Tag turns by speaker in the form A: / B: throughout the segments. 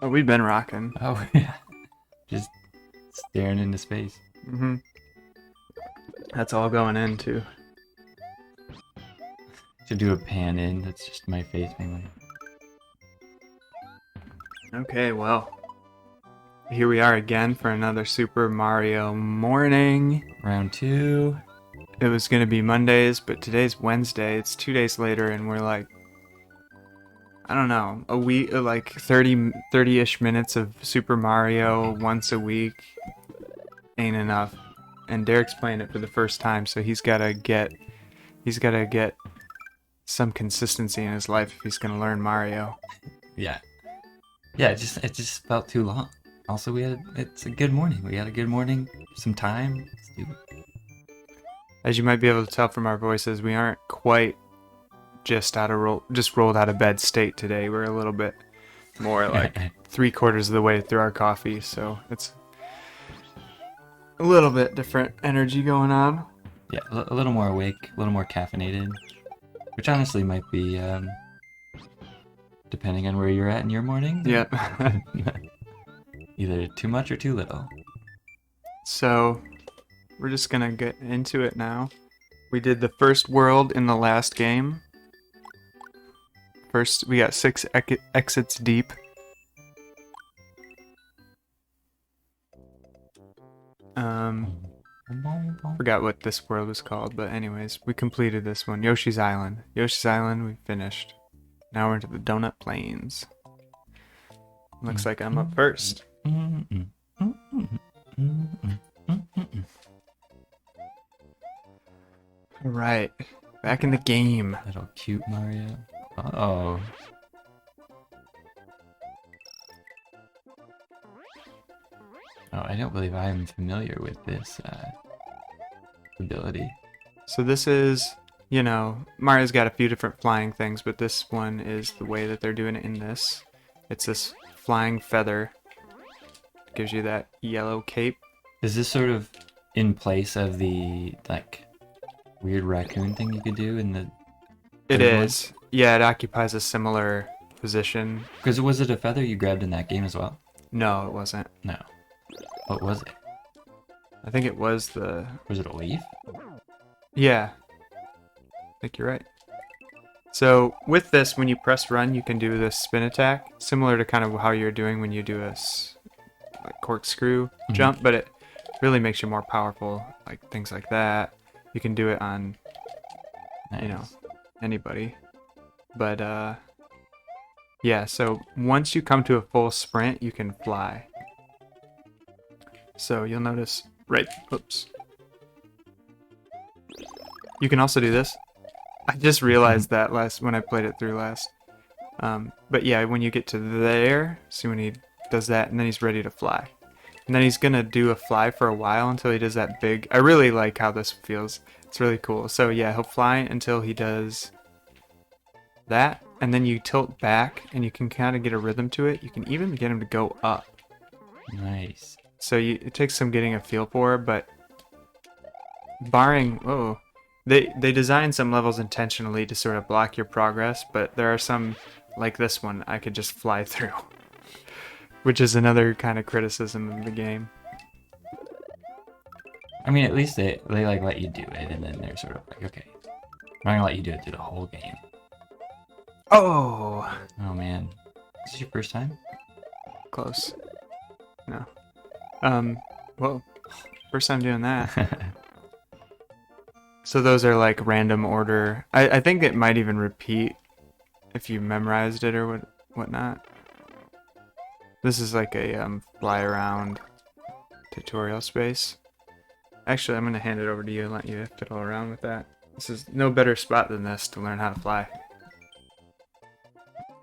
A: Oh, we've been rocking.
B: Oh, yeah. Just staring into space.
A: Mm-hmm. That's all going into.
B: To do a pan in, that's just my face being like,
A: Okay, well, here we are again for another Super Mario morning.
B: round two.
A: It was gonna be Mondays, but today's Wednesday. It's 2 days later, and we're like, I don't know, a week, like 30-ish minutes of Super Mario once a week ain't enough. And Derek's playing it for the first time, so he's gotta get some consistency in his life if he's gonna learn Mario.
B: Yeah. Yeah, it just felt too long. Also, it's a good morning. We had a good morning, some time. Let's do it.
A: As you might be able to tell from our voices, we aren't quite just rolled out of bed state today. We're a little bit more like 3/4 of the way through our coffee, so it's a little bit different energy going on.
B: Yeah, a little more awake, a little more caffeinated, which honestly might be, depending on where you're at in your morning.
A: Yep.
B: Either too much or too little.
A: So we're just gonna get into it now. We did the first world in the last game. First, we got 6 exits deep. Forgot what this world was called, but anyways, we completed this one. Yoshi's Island. Yoshi's Island, we finished. Now we're into the Donut Plains. Looks like I'm up first. Alright, back in the game.
B: Little cute Mario. Oh. Oh, I don't believe I am familiar with this ability.
A: So this is, Mario's got a few different flying things, but this one is the way that they're doing it in this. It's this flying feather. Gives you that yellow cape.
B: Is this sort of in place of the, like, weird raccoon thing you could do in the...
A: It
B: third one?
A: is. Yeah, it occupies a similar position.
B: Because was it a feather you grabbed in that game as well?
A: No, it wasn't.
B: No. What was it?
A: I think it was the...
B: Was it a leaf?
A: Yeah. I think you're right. So with this, when you press run, you can do this spin attack, similar to kind of how you're doing when you do a like corkscrew jump, but it really makes you more powerful, like things like that. You can do it on,
B: Nice.
A: anybody. But yeah, so once you come to a full sprint, you can fly. So you'll notice, oops. You can also do this. I just realized that when I played it through last. But yeah, when you get to there, see when he does that, and then he's ready to fly. And then he's gonna do a fly for a while until he does that big... I really like how this feels. It's really cool. So yeah, he'll fly until he does that, and then you tilt back, and you can kind of get a rhythm to it. You can even get him to go up.
B: Nice.
A: So it takes some getting a feel for, but barring... Oh, they designed some levels intentionally to sort of block your progress, but there are some, like this one, I could just fly through. Which is another kind of criticism of the game.
B: I mean, at least they like let you do it, and then they're sort of like, okay, I'm not gonna let you do it through the whole game.
A: Oh!
B: Oh man, is this your first time?
A: Close. No. Whoa. First time doing that. So those are like random order. I think it might even repeat if you memorized it or whatnot. This is like a fly around tutorial space. Actually, I'm gonna hand it over to you and let you fiddle around with that. This is no better spot than this to learn how to fly.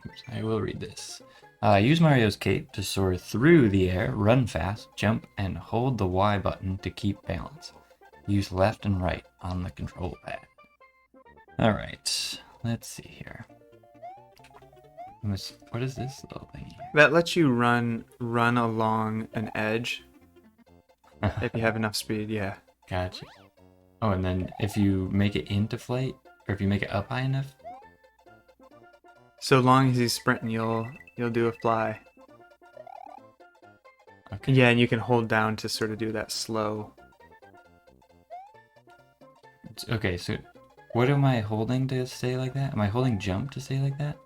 B: Oops, I will read this. Use Mario's cape to soar through the air, run fast, jump, and hold the Y button to keep balance. Use left and right on the control pad. Alright, let's see here. What is this little thing here?
A: That lets you run along an edge if you have enough speed, yeah.
B: Gotcha. Oh, and then if you make it into flight, or if you make it up high enough?
A: So long as he's sprinting, you'll do a fly.
B: okay.
A: Yeah, and you can hold down to sort of do that slow.
B: Okay, so what am I holding to stay like that? Am I holding jump to stay like that?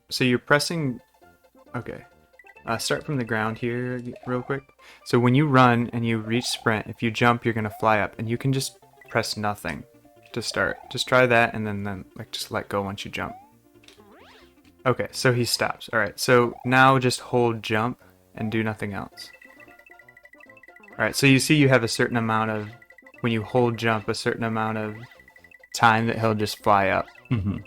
A: So you're pressing. Okay. Start from the ground here real quick. So when you run and you reach sprint, if you jump, you're gonna fly up, and you can just press nothing to start. Just try that, and then like just let go once you jump. Okay, so he stops. All right, so now just hold jump and do nothing else. All right, so you see you have a certain amount of, when you hold jump, a certain amount of time that he'll just fly up.
B: Mm-hmm.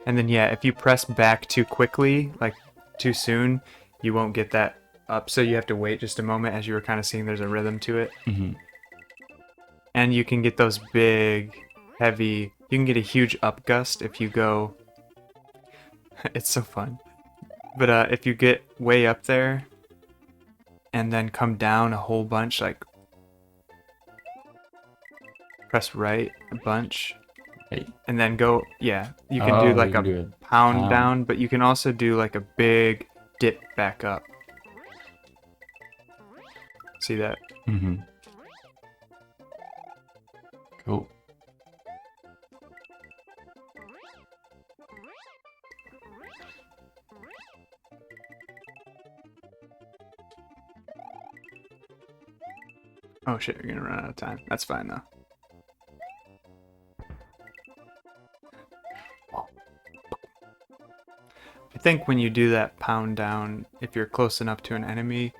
A: And then yeah, if you press back too quickly, like too soon, you won't get that up. So you have to wait just a moment, as you were kind of seeing there's a rhythm to it.
B: Mm-hmm.
A: And you can get those big, heavy, you can get a huge up gust if you go, it's so fun. But if you get way up there and then come down a whole bunch, like press right a bunch,
B: Right.
A: and then go, yeah, you can do
B: Oh,
A: like
B: you can
A: a
B: do a
A: pound down, but you can also do like a big dip back up. See that?
B: Mm-hmm. Cool.
A: Oh shit, you're gonna run out of time. That's fine though. I think when you do that pound down, if you're close enough to an enemy,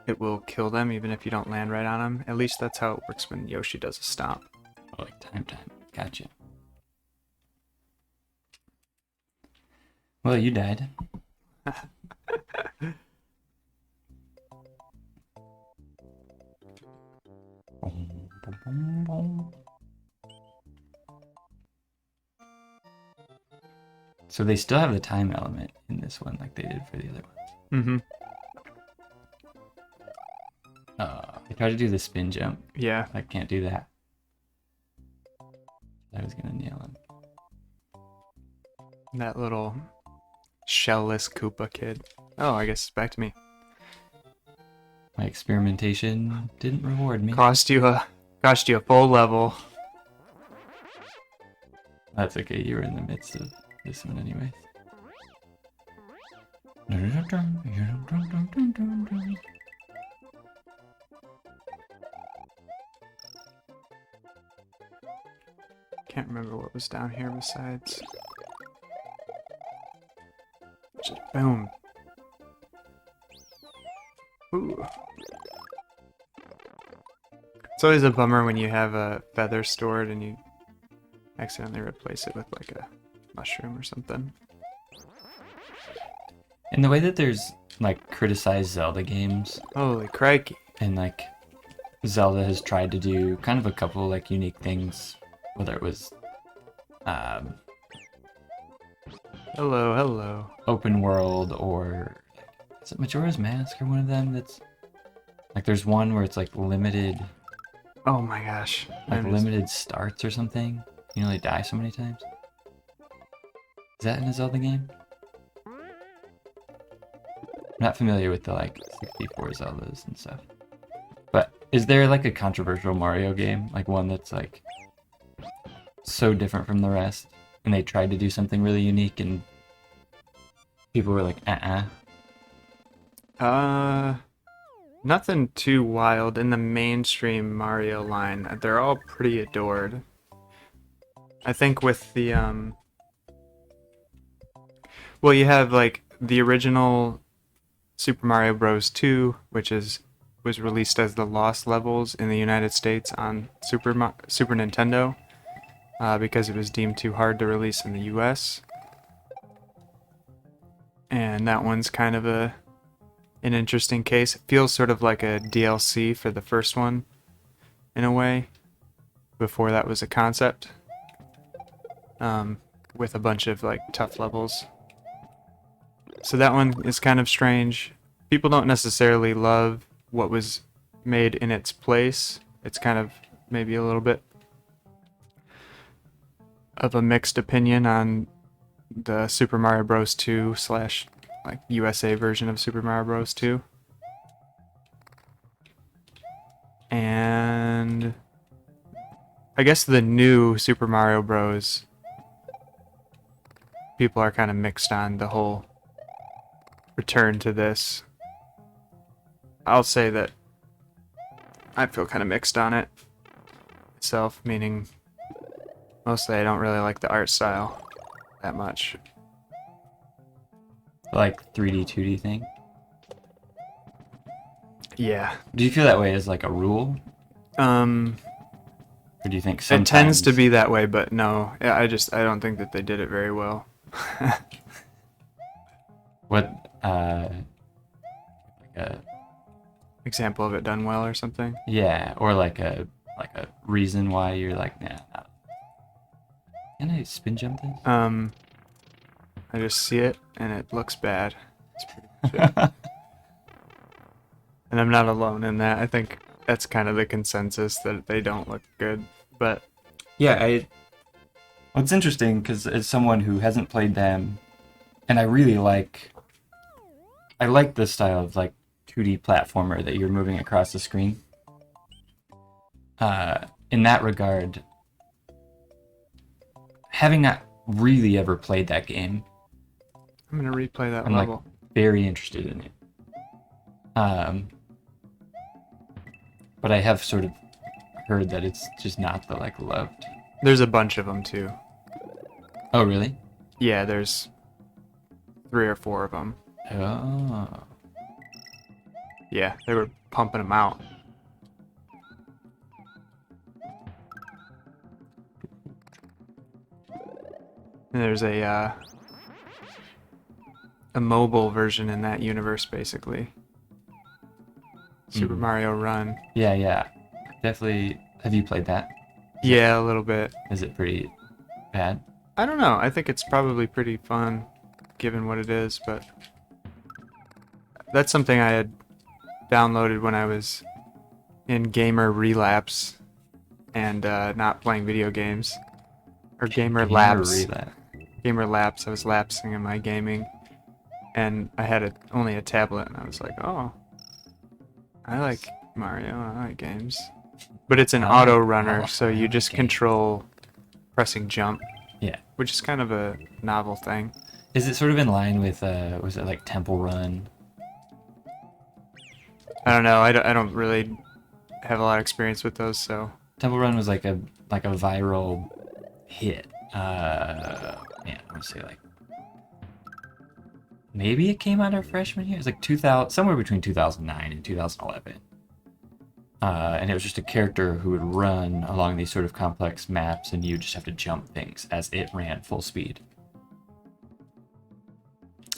A: it will kill them even if you don't land right on them. At least that's how it works when Yoshi does a stomp.
B: Oh, like time. Gotcha. Well, you died. So they still have the time element in this one, like they did for the other ones.
A: Mm-hmm.
B: I tried to do the spin jump.
A: Yeah.
B: I can't do that. I was gonna nail him.
A: That little shellless Koopa kid. Oh, I guess it's back to me.
B: My experimentation didn't reward me.
A: Cost you a full level.
B: That's okay. You were in the midst of this one, anyways.
A: Can't remember what was down here besides. Just boom. Ooh. It's always a bummer when you have a feather stored and you accidentally replace it with like a mushroom or something.
B: And the way that there's like criticized Zelda games,
A: Holy crikey.
B: and like Zelda has tried to do kind of a couple like unique things, whether it was
A: Hello, hello.
B: open world or is it Majora's Mask or one of them that's like there's one where it's like limited
A: Oh my gosh.
B: like limited starts or something. You only die so many times. Is that in a Zelda game? I'm not familiar with the like 64 Zeldas and stuff. But is there like a controversial Mario game? Like one that's like so different from the rest and they tried to do something really unique and people were like,
A: Nothing too wild in the mainstream Mario line. They're all pretty adored. I think with the well, you have like the original Super Mario Bros. 2, which was released as the Lost Levels in the United States on Super Nintendo, because it was deemed too hard to release in the U.S. And that one's kind of an interesting case. It feels sort of like a DLC for the first one, in a way, before that was a concept, with a bunch of like tough levels. So that one is kind of strange. People don't necessarily love what was made in its place. It's kind of maybe a little bit of a mixed opinion on the Super Mario Bros. 2 / like USA version of Super Mario Bros. 2. And I guess the new Super Mario Bros. People are kind of mixed on the whole return to this. I'll say that I feel kind of mixed on it itself, meaning mostly I don't really like the art style that much.
B: Like 3D, 2D thing.
A: Yeah.
B: Do you feel that way as like a rule,
A: Um,
B: or do you think
A: it
B: sometimes
A: tends to be that way, but no, I don't think that they did it very well.
B: what like a
A: Example of it done well or something.
B: yeah, or like a reason why you're like, nah. Can I spin jump this?
A: I just see it and it looks bad. That's pretty much it. And I'm not alone in that. I think that's kind of the consensus that they don't look good. But
B: Yeah, well, it's interesting because as someone who hasn't played them, and I like the style of like 2D platformer that you're moving across the screen. In that regard, having not really ever played that game,
A: I'm gonna replay that
B: I'm like
A: level.
B: very interested in it. But I have sort of heard that it's just not the like loved.
A: There's a bunch of them too.
B: Oh, really?
A: Yeah, there's 3 or 4 of them.
B: Oh.
A: Yeah, they were pumping them out. And there's a mobile version in that universe, basically. Super Mario Run.
B: Yeah. Definitely. Have you played that?
A: Yeah, a little bit.
B: Is it pretty bad?
A: I don't know. I think it's probably pretty fun, given what it is, but that's something I had downloaded when I was in gamer relapse and not playing video games. Or gamer lapse. Gamer lapse. I was lapsing in my gaming, and I had only a tablet, and I was like, oh, I like Mario. I like games. But it's an auto runner, so you just control pressing jump.
B: Yeah.
A: Which is kind of a novel thing.
B: Is it sort of in line with was it like Temple Run?
A: I don't know. I don't really have a lot of experience with those, so.
B: Temple Run was like a viral hit. Man, I want to say like maybe it came out our freshman year. It's like 2000, somewhere between 2009 and 2011. And it was just a character who would run along these sort of complex maps, and you just have to jump things as it ran full speed.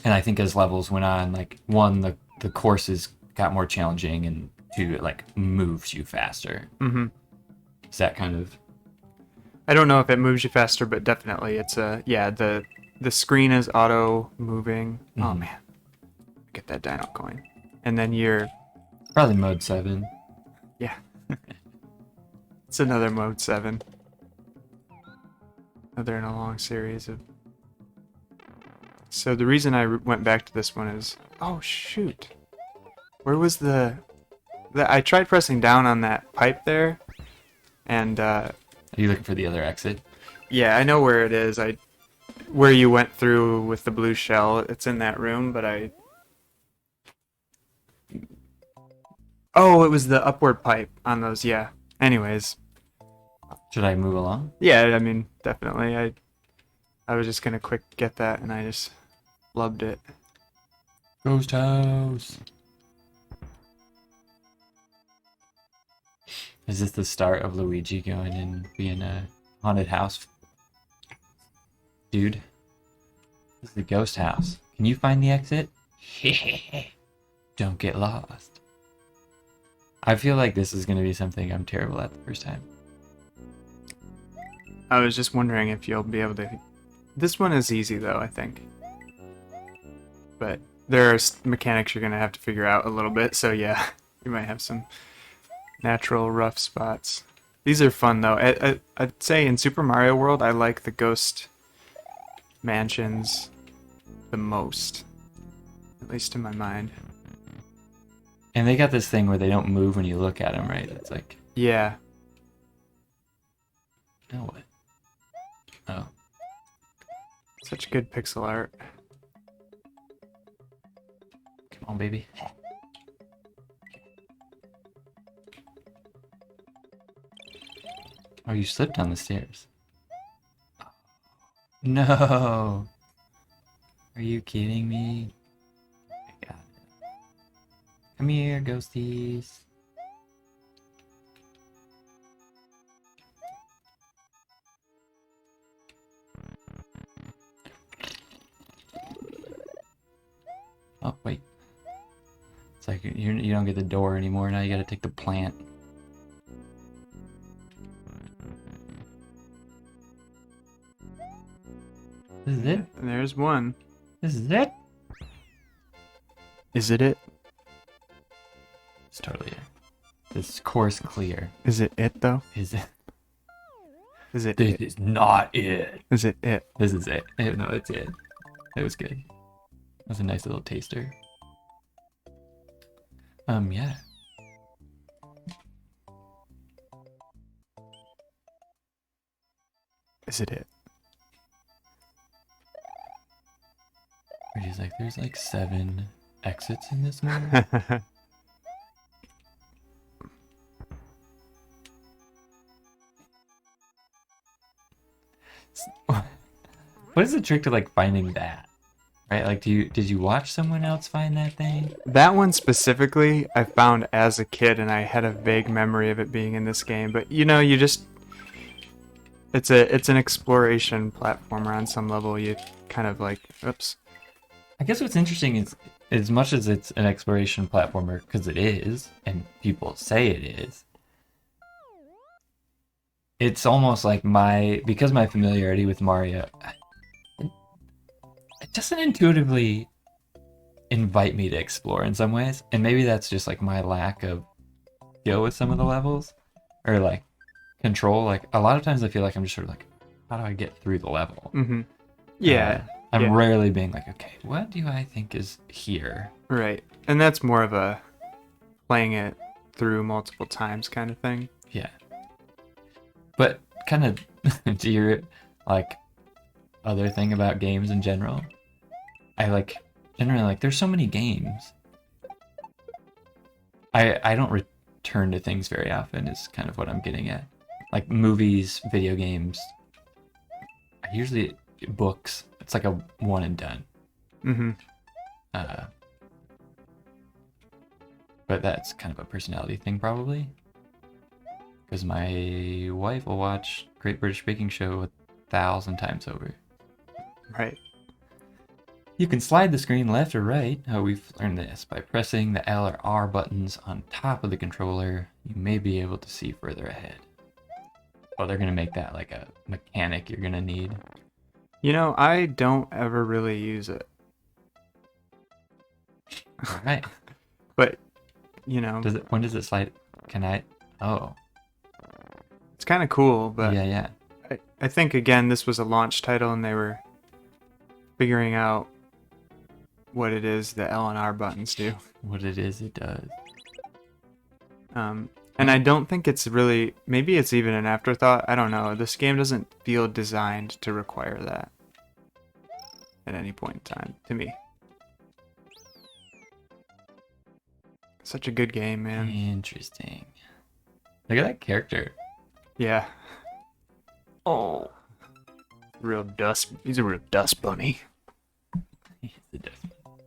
B: And I think as levels went on, like one, the courses got more challenging, and two, it like moves you faster.
A: Mm-hmm.
B: Is that kind of?
A: I don't know if it moves you faster, but definitely it's the screen is auto moving. Mm-hmm. Oh man, get that dino coin, and then you're
B: probably mode 7.
A: Yeah. It's another mode 7. Another in a long series of. So the reason I went back to this one is, oh shoot, where was the I tried pressing down on that pipe there, and
B: Are you looking for the other exit?
A: Yeah, I know where it is. Where you went through with the blue shell. It's in that room, but Oh, it was the upward pipe on those. Yeah. Anyways.
B: Should I move along?
A: Yeah, I mean, definitely. I was just gonna quick get that, and I just loved it.
B: Ghost house. Is this the start of Luigi going and being a haunted house? Dude, this is the ghost house. Can you find the exit? Don't get lost. I feel like this is going to be something I'm terrible at the first time.
A: I was just wondering if you'll be able to. This one is easy though, I think. But there are mechanics you're going to have to figure out a little bit, so yeah, you might have some natural rough spots. These are fun though. I'd say in Super Mario World, I like the ghost mansions the most. At least in my mind.
B: And they got this thing where they don't move when you look at them, right? It's like,
A: Yeah.
B: now what? Oh.
A: Such good pixel art.
B: Come on, baby. Oh, you slipped on the stairs. No. Are you kidding me? I got it. Come here, ghosties. Oh, wait. It's like you don't get the door anymore. Now you gotta take the plant. This is it?
A: And there's one.
B: This is it?
A: Is it?
B: It's totally it. This course clear.
A: Is it though?
B: Is it?
A: Is it?
B: This is not it.
A: Is it?
B: This is it. No, it's it. It was good. It was a nice little taster. Yeah.
A: Is it?
B: Where he's like, there's like 7 exits in this movie. What is the trick to like finding that? Right? Like, did you watch someone else find that thing?
A: That one specifically, I found as a kid, and I had a vague memory of it being in this game. But you know, you just it's an exploration platformer on some level. You kind of like, oops.
B: I guess what's interesting is, as much as it's an exploration platformer, because it is, and people say it is, it's almost like because my familiarity with Mario, it doesn't intuitively invite me to explore in some ways, and maybe that's just like my lack of skill with some of the levels, or like control. Like a lot of times I feel like I'm just sort of like, how do I get through the level?
A: Mm-hmm. Yeah.
B: I'm rarely being like, okay, what do I think is here?
A: Right. And that's more of a playing it through multiple times kind of thing.
B: Yeah. But kind of to your like other thing about games in general, I like generally like there's so many games. I don't return to things very often is kind of what I'm getting at. Like movies, video games. I usually books. It's like a one and done.
A: Mm-hmm.
B: But that's kind of a personality thing probably. Because my wife will watch Great British Baking Show 1,000 times over.
A: Right.
B: You can slide the screen left or right. Oh, we've learned this. By pressing the L or R buttons on top of the controller, you may be able to see further ahead. Oh, they're going to make that like a mechanic you're going to need.
A: You know, I don't ever really use it.
B: All right.
A: But, you know.
B: When does it slide? Can I? Oh.
A: It's kind of cool, but
B: Yeah.
A: I think, again, this was a launch title and they were figuring out what it is the L and R buttons do.
B: What it is, it does.
A: And I don't think it's really, maybe it's even an afterthought. I don't know. This game doesn't feel designed to require that at any point in time, to me. Such a good game, man.
B: Interesting. Look at that character.
A: Yeah.
B: Oh.
A: Real dust. He's a real dust bunny.
B: He's the dust bunny.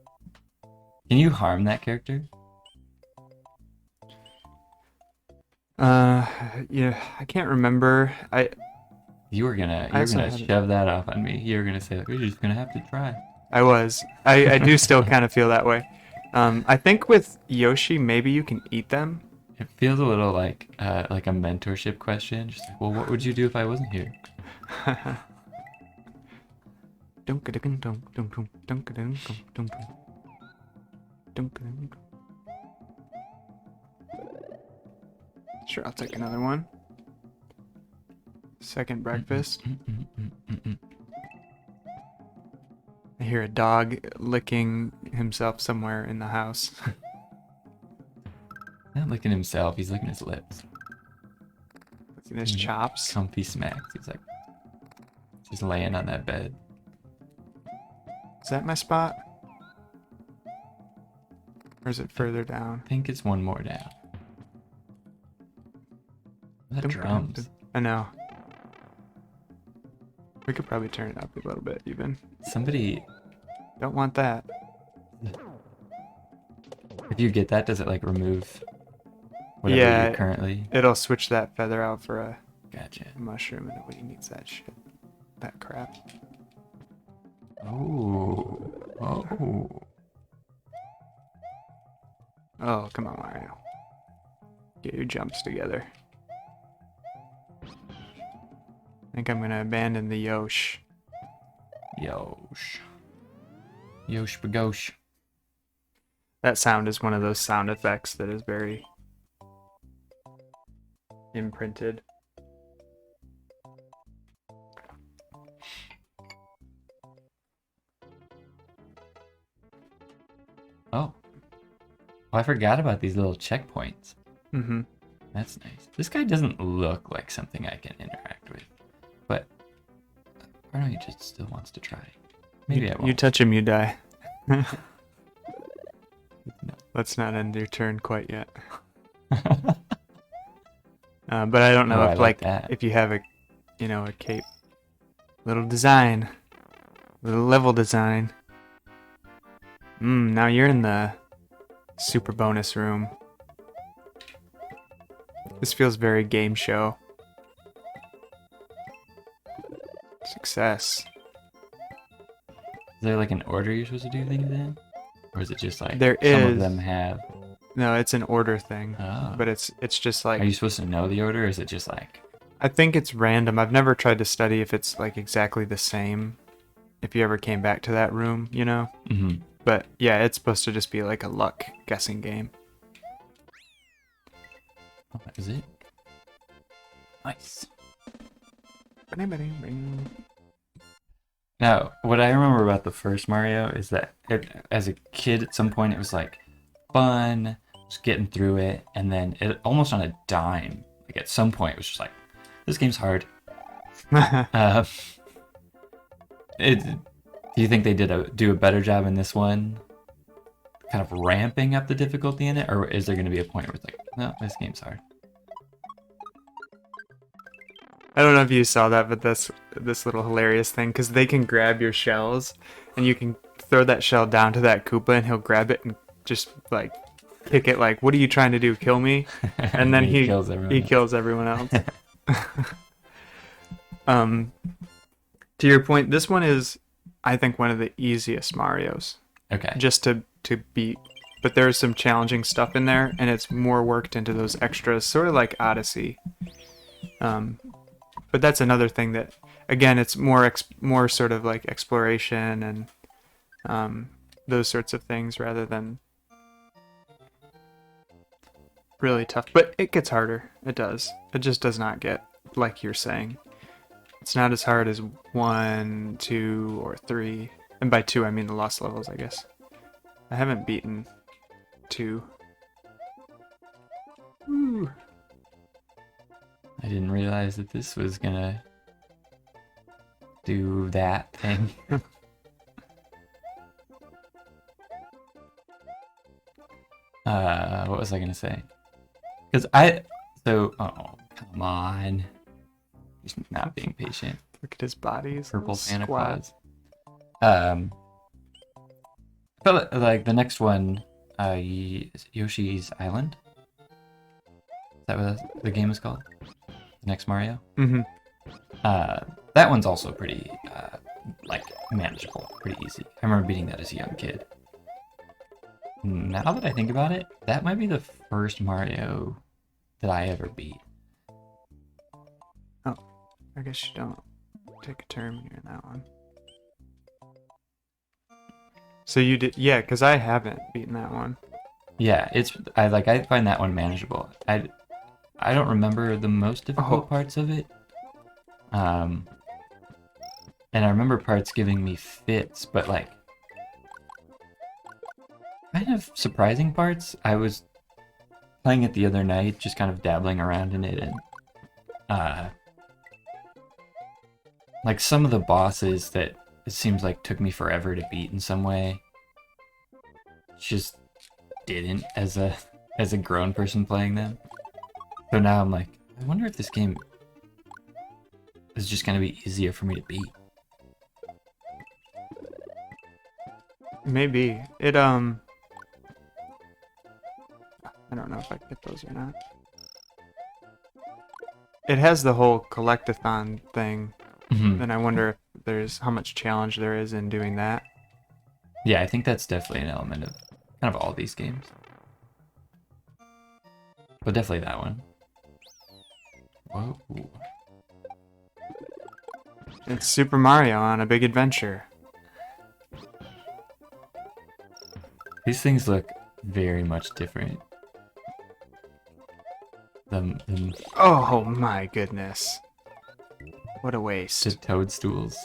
B: Can you harm that character?
A: Yeah, I can't remember.
B: You were gonna shove that off on me. You were gonna say, like, we're just gonna have to try.
A: I was. I do still kind of feel that way. I think with Yoshi, maybe you can eat them.
B: It feels a little like a mentorship question. Just like, well, what would you do if I wasn't here?
A: Sure, I'll take another one. Second breakfast. hear a dog licking himself somewhere in the house.
B: Not licking himself, he's licking his lips.
A: Licking his chops.
B: Comfy smacks. He's like just laying on that bed.
A: Is that my spot? Or is it further down?
B: I think it's one more down. That drums.
A: I know. We could probably turn it up a little bit even.
B: Somebody,
A: Don't want that.
B: if you get that, does it like remove whatever
A: Yeah,
B: you're currently?
A: it'll switch that feather out for a
B: Gotcha.
A: mushroom, and nobody needs that shit. That crap.
B: Oh. Oh.
A: Oh, come on, Mario. Get your jumps together. I think I'm gonna abandon the Yosh.
B: Yosh. Yosh bagosh.
A: That sound is one of those sound effects that is very imprinted.
B: Oh. I forgot about these little checkpoints.
A: Mm-hmm.
B: That's nice. This guy doesn't look like something I can interact with. But I don't know, he just still wants to try. Maybe I won't.
A: You touch him, you die. Let's not end your turn quite yet. But I don't know
B: Oh,
A: if
B: I like that.
A: if you have a cape, little design, little level design. Now you're in the super bonus room. This feels very game show. Success.
B: Is there like an order you're supposed to do things in? Or is it just like
A: There
B: some of
A: is.
B: them have?
A: No, it's an order thing,
B: Oh.
A: but it's just like
B: Are you supposed to know the order, or is it just like?
A: I think it's random. I've never tried to study if it's like exactly the same. If you ever came back to that room,
B: Mm-hmm.
A: But yeah, it's supposed to just be like a luck guessing game.
B: Oh, that was it. Nice. Now, what I remember about the first Mario is that as a kid, at some point, it was like fun, just getting through it, and then it almost on a dime. Like at some point, it was just like, this game's hard. Do you think they do a better job in this one, kind of ramping up the difficulty in it, or is there going to be a point where it's like, no, this game's hard?
A: I don't know if you saw that, but this little hilarious thing, because they can grab your shells, and you can throw that shell down to that Koopa, and he'll grab it and just like kick it, like, "What are you trying to do? Kill me?" And then he kills everyone else. To your point, this one is, I think, one of the easiest Marios.
B: Okay.
A: Just to beat, but there's some challenging stuff in there, and it's more worked into those extras, sort of like Odyssey. But that's another thing that, again, it's more sort of like exploration and those sorts of things rather than really tough. But it gets harder. It does. It just does not get, like you're saying. It's not as hard as 1, 2, or 3. And by 2, I mean the lost levels, I guess. I haven't beaten 2. Ooh.
B: I didn't realize that this was gonna do that thing. What was I gonna say? Oh, come on. He's not being patient.
A: Look at his body.
B: Purple Santa
A: squat.
B: Claus. Felt like the next one, is Yoshi's Island? Is that what the game is called? The next Mario?
A: Mm-hmm.
B: That one's also pretty, like, manageable. Pretty easy. I remember beating that as a young kid. Now that I think about it, that might be the first Mario that I ever beat.
A: Oh, I guess you don't take a turn when you're in that one. So you did, yeah, because I haven't beaten that one.
B: Yeah, I find that one manageable. I don't remember the most difficult parts of it. And I remember parts giving me fits, but like kind of surprising parts. I was playing it the other night, just kind of dabbling around in it, and uh, like some of the bosses that it seems like took me forever to beat in some way, just didn't as a grown person playing them. So now I'm like, I wonder if this game is just gonna be easier for me to beat.
A: Maybe. I don't know if I can get those or not. It has the whole collectathon thing,
B: Mhm.
A: and I wonder if there's how much challenge there is in doing that.
B: Yeah, I think that's definitely an element of kind of all these games. But definitely that one. Whoa.
A: It's Super Mario on a big adventure.
B: These things look very much different. The
A: Oh my goodness. What a waste.
B: toadstools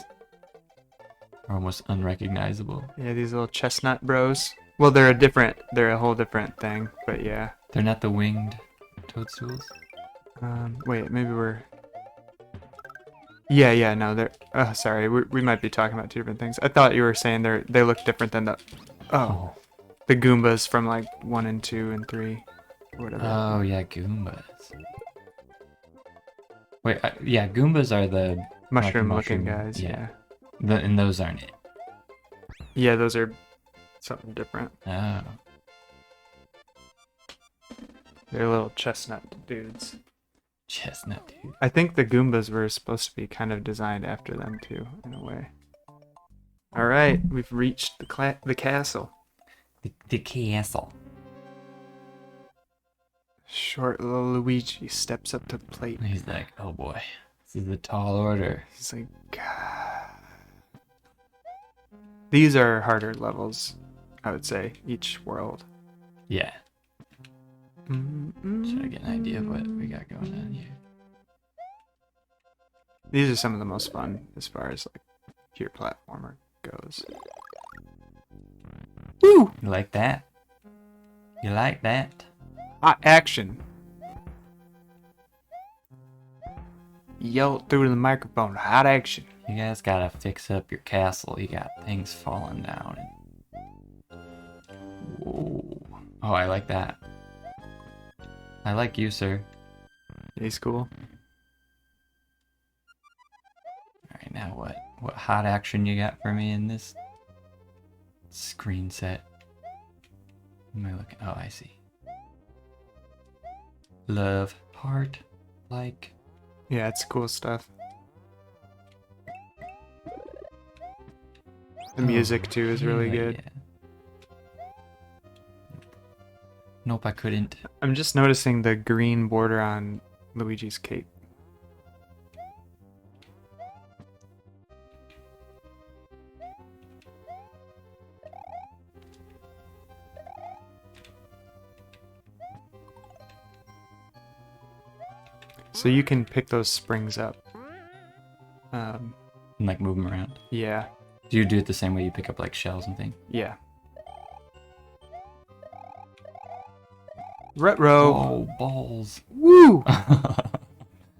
B: are almost unrecognizable.
A: Yeah, these little chestnut bros. Well, they're a whole different thing, but yeah.
B: They're not the winged toadstools?
A: Wait, maybe we're... Yeah, no, they're... Oh, sorry, we might be talking about two different things. I thought you were saying they look different than the... Oh, the Goombas from like 1 and 2 and 3, or whatever.
B: Oh, yeah, Goombas. Wait, yeah, Goombas are the
A: Mushroom-looking
B: mushroom,
A: guys, yeah.
B: And those aren't it.
A: Yeah, those are something different.
B: Oh.
A: They're little chestnut dudes.
B: Chestnut dude.
A: I think the Goombas were supposed to be kind of designed after them too, in a way. All right, we've reached the castle.
B: The castle.
A: Short little Luigi steps up to the plate.
B: He's like, oh boy, this is the tall order.
A: He's like, God. These are harder levels, I would say, each world.
B: Yeah. Try to get an idea of what we got going on here.
A: These are some of the most fun as far as like pure platformer goes. Woo!
B: You like that? You like that?
A: Hot action. Yell through the microphone. Hot action.
B: You guys gotta fix up your castle. You got things falling down. Whoa. Oh, I like that. I like you, sir.
A: He's cool.
B: Alright, now what? What hot action you got for me in this screen set? What am I looking? Oh, I see. Love, heart, like.
A: Yeah, it's cool stuff. The music too is really good.
B: Yeah. Nope, I couldn't.
A: I'm just noticing the green border on Luigi's cape. So you can pick those springs up.
B: And like move them around.
A: Yeah,
B: Do you do it the same way you pick up like shells and things?
A: yeah. Retro.
B: Oh, balls.
A: Woo!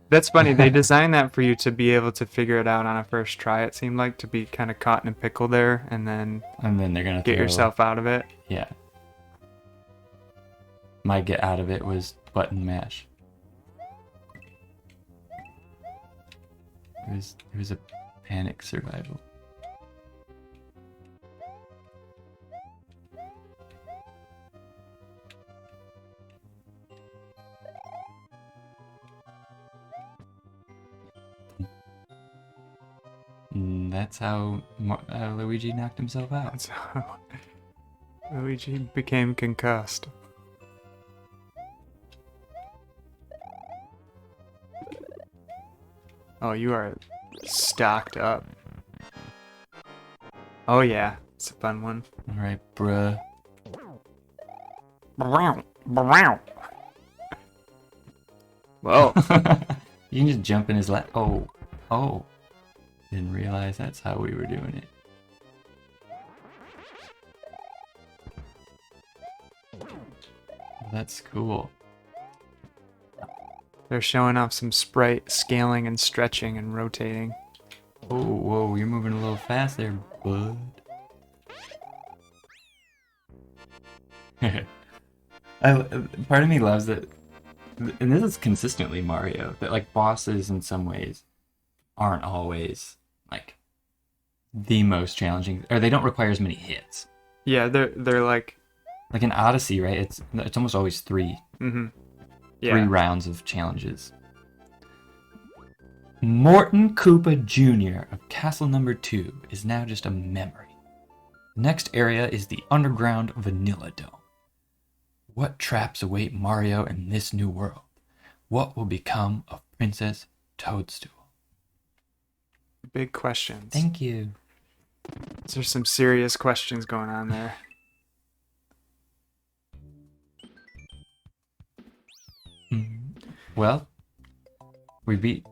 A: That's funny. They designed that for you to be able to figure it out on a first try. It seemed like to be kind of caught in a pickle there, and then
B: And then they're gonna
A: get
B: throw-
A: yourself out of it.
B: Yeah. My get out of it was button mash. It was a panic survival. And that's how Luigi knocked himself out.
A: That's how Luigi became concussed. Oh, you are stocked up. Oh yeah, it's a fun one.
B: Alright, bruh.
A: Whoa.
B: You can just jump in his lap. Oh. Oh. Didn't realize that's how we were doing it. That's cool.
A: They're showing off some sprite scaling and stretching and rotating.
B: Oh, whoa, you're moving a little fast there, bud. Part of me loves that, and this is consistently Mario, that like bosses in some ways aren't always like the most challenging, or they don't require as many hits.
A: Yeah, they're like
B: in Odyssey, right? It's almost always three
A: yeah.
B: rounds of challenges. Morton Koopa Jr. of Castle Number 2 is now just a memory. The next area is the underground Vanilla Dome. What traps await Mario in this new world? What will become of Princess Toadstool?
A: Big questions.
B: Thank you.
A: There's some serious questions going on there.
B: Well, we beat.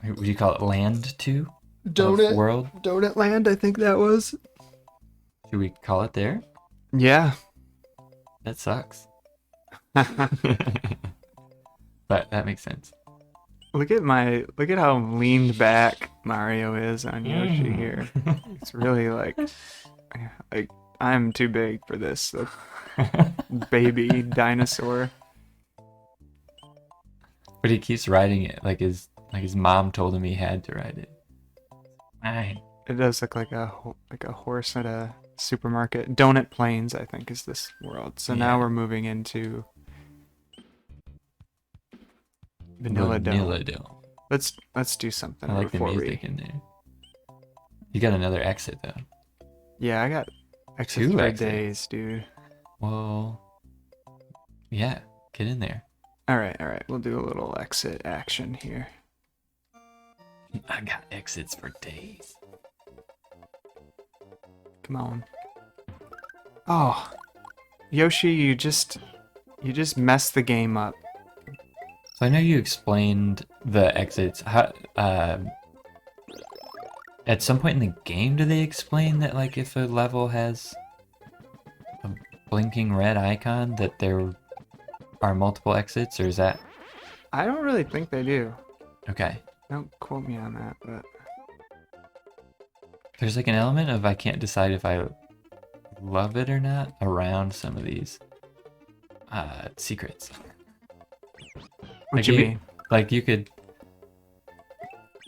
B: Would you call it Land 2?
A: Donut
B: World?
A: Donut Land, I think that was.
B: Should we call it there?
A: Yeah.
B: That sucks. But that makes sense.
A: Look at how leaned back Mario is on Yoshi here. It's really like I'm too big for this baby dinosaur.
B: But he keeps riding it like his mom told him he had to ride it. Fine.
A: It does look like a horse at a supermarket. Donut Plains, I think, is this world. So now we're moving into Vanilla Dome. Let's do something.
B: I like the music in there. You got another exit though.
A: Yeah, I got exit for days, dude.
B: Well, yeah, get in there.
A: All right. We'll do a little exit action here.
B: I got exits for days.
A: Come on. Oh, Yoshi, you just messed the game up.
B: So I know you explained the exits. At some point in the game, do they explain that like if a level has a blinking red icon that there are multiple exits, or is that?
A: I don't really think they do.
B: Okay.
A: Don't quote me on that, but
B: there's like an element of I can't decide if I love it or not around some of these secrets.
A: What you mean?
B: Like you could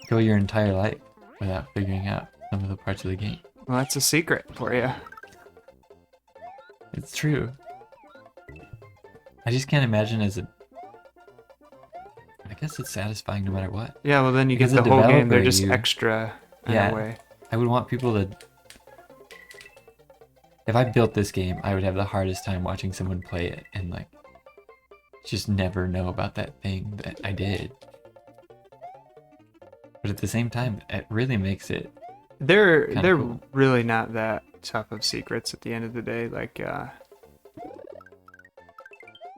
B: go your entire life without figuring out some of the parts of the game.
A: Well, that's a secret for you.
B: It's true. I just can't imagine I guess it's satisfying no matter what.
A: Yeah, well then you get the whole game. They're just extra in a way.
B: I would want people to... If I built this game, I would have the hardest time watching someone play it and like just never know about that thing that I did. But at the same time, it really makes it
A: They're
B: cool.
A: really not that tough of secrets at the end of the day. Like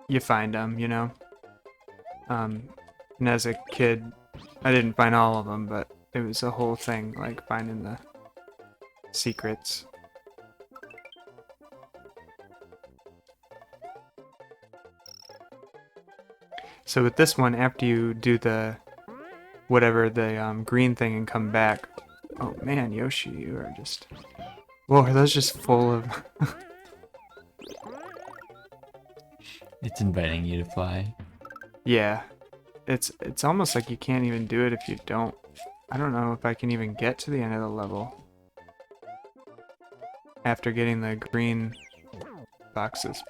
A: you find them, you know. And as a kid, I didn't find all of them, but it was a whole thing, like finding the secrets. So with this one, after you do the green thing and come back, oh man, Yoshi, you are just... Whoa, are those just full of...
B: It's inviting you to fly.
A: Yeah. It's almost like you can't even do it if you don't... I don't know if I can even get to the end of the level after getting the green boxes.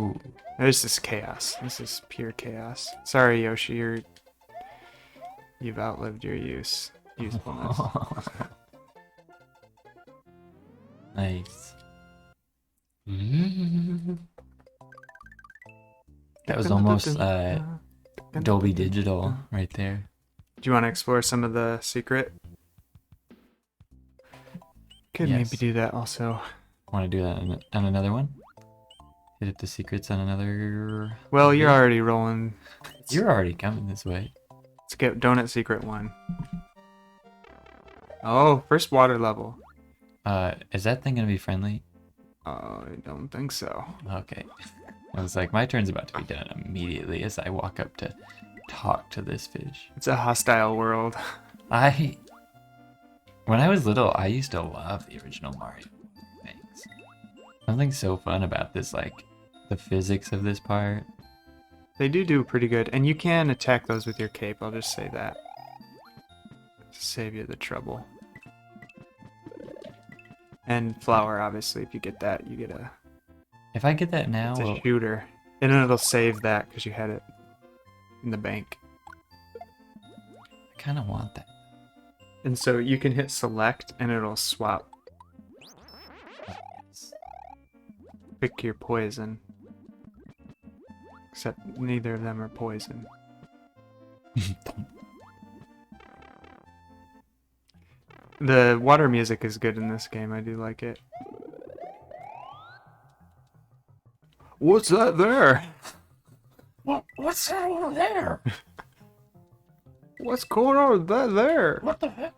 B: Ooh.
A: There's this chaos. This is pure chaos. Sorry, Yoshi, you've outlived your usefulness.
B: Nice. That was almost Dolby Digital right there.
A: Do you want to explore some of the secret? Could maybe do that also.
B: Want to do that on another one? Hit up the secrets on another...
A: Well, you're already rolling.
B: You're already coming this way.
A: Let's get Donut Secret 1. Oh, first water level.
B: Is that thing gonna be friendly?
A: I don't think so.
B: Okay. I was like, my turn's about to be done immediately as I walk up to talk to this fish.
A: It's a hostile world.
B: When I was little, I used to love the original Mario things. Something so fun about this, like, the physics of this part.
A: They do pretty good, and you can attack those with your cape, I'll just say that. To save you the trouble. And flower, obviously, if you get that, you get a...
B: If I get that now,
A: It's a
B: well,
A: shooter. And then it'll save that, because you had it in the bank.
B: I kind of want that.
A: And so you can hit select, and it'll swap.
B: Yes.
A: Pick your poison. Except neither of them are poison. The water music is good in this game. I do like it. What's that there?
B: What's that over there?
A: What's going on with that there?
B: What the heck?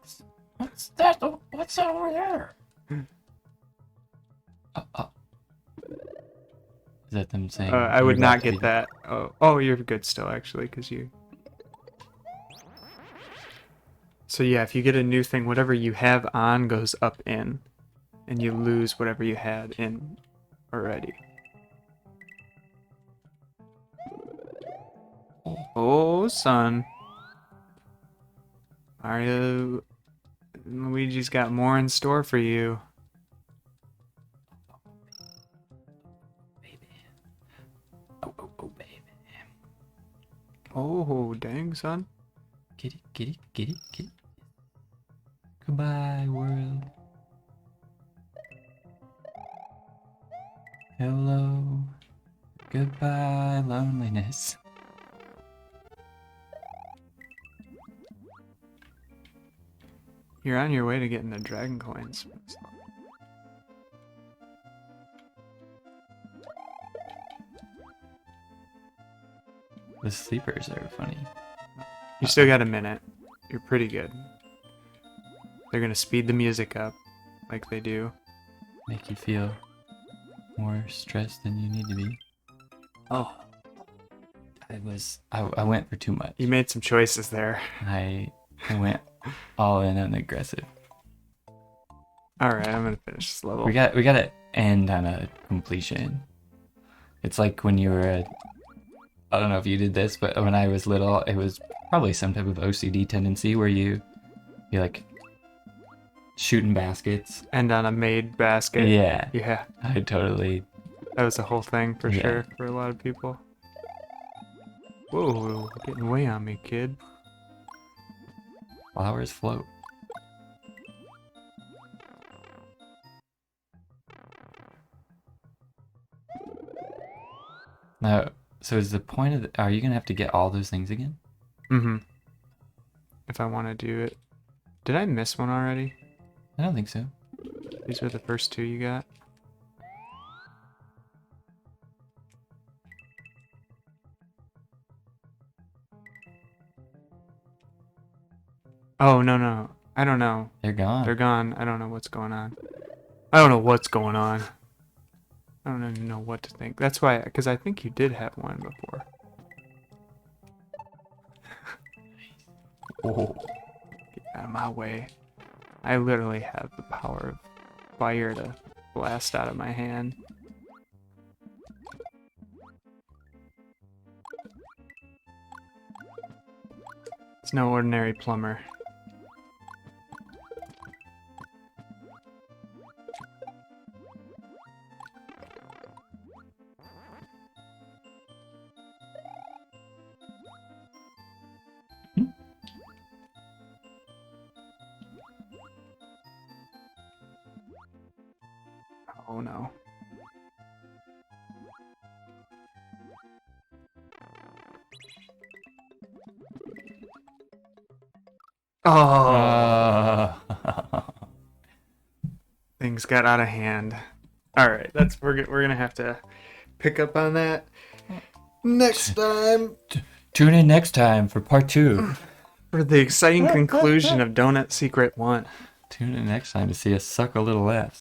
B: What's that? What's that over there? Is that them saying?
A: I would not get that. Oh, you're good still, actually, because you... So yeah, if you get a new thing, whatever you have on goes up in. And you lose whatever you had in already. Oh, son. Mario... Luigi's got more in store for you.
B: Baby. Oh, baby.
A: Oh, dang, son.
B: Kitty, kitty, kitty, kitty. Goodbye, world. Hello. Goodbye, loneliness.
A: You're on your way to getting the dragon coins.
B: The sleepers are funny.
A: You still got a minute. You're pretty good. They're gonna speed the music up, like they do.
B: Make you feel more stressed than you need to be. Oh. I went for too much.
A: You made some choices there.
B: I went all in on aggressive.
A: Alright, I'm gonna finish this level.
B: We gotta end on a completion. It's like when you were I don't know if you did this, but when I was little, it was probably some type of OCD tendency where you like shooting baskets.
A: End on a made basket.
B: Yeah.
A: Yeah.
B: I totally.
A: That was a whole thing for
B: Yeah.
A: sure for a lot of people. Whoa, getting way on me, kid.
B: Flowers float. Now, so is the point of are you gonna have to get all those things again?
A: Mm-hmm. If I want to do it. Did I miss one already?
B: I don't think so.
A: These were the first two you got? Oh, no. I don't know.
B: They're gone.
A: They're gone. I don't know what's going on. I don't know what's going on. I don't even know what to think. That's why, because I think you did have one before.
B: Oh.
A: Get out of my way. I literally have the power of fire to blast out of my hand. It's no ordinary plumber. Oh no. Oh, things got out of hand. All right, we're gonna have to pick up on that next time
B: Tune in next time for part 2.
A: for the exciting conclusion of Donut Secret 1.
B: Tune in next time to see us suck a little less.